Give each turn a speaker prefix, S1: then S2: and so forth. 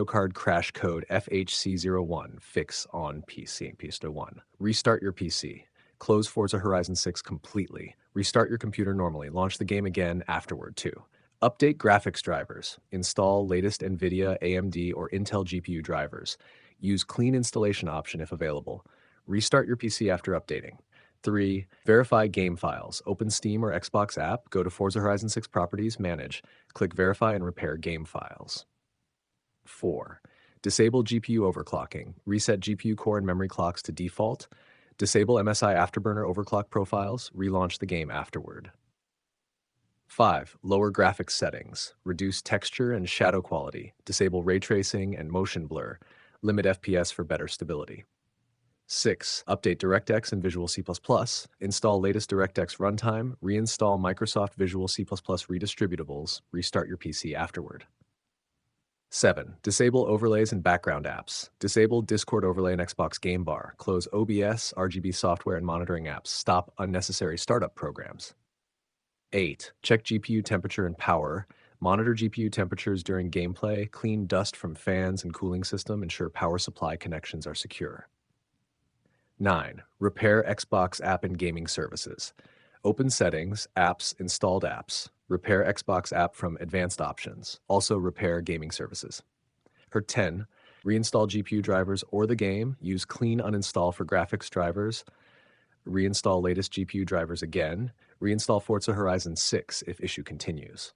S1: Card Crash Code FHC01 fix on PC, PS1. Restart your PC. Close Forza Horizon 6 completely. Restart your computer normally. Launch the game again afterward, too. Update graphics drivers. Install latest NVIDIA, AMD, or Intel GPU drivers. Use clean installation option if available. Restart your PC after updating. 3. Verify game files. Open Steam or Xbox app, go to Forza Horizon 6 Properties, Manage. Click Verify and repair game files. 4. Disable GPU overclocking. Reset GPU core and memory clocks to default. Disable MSI Afterburner overclock profiles. Relaunch the game afterward. 5. Lower graphics settings. Reduce texture and shadow quality. Disable ray tracing and motion blur. Limit FPS for better stability. 6. Update DirectX and Visual C++. Install latest DirectX runtime. Reinstall Microsoft Visual C++ redistributables. Restart your PC afterward. 7. Disable overlays and background apps. Disable Discord overlay and Xbox Game Bar. Close OBS, RGB software, and monitoring apps. Stop unnecessary startup programs. 8. Check GPU temperature and power. Monitor GPU temperatures during gameplay. Clean dust from fans and cooling system. Ensure power supply connections are secure. 9. Repair Xbox app and gaming services. Open settings, apps, installed apps. Repair Xbox app from advanced options. Also repair gaming services. 10. Reinstall GPU drivers or the game. Use clean uninstall for graphics drivers. Reinstall latest GPU drivers again. Reinstall Forza Horizon 6 if issue continues.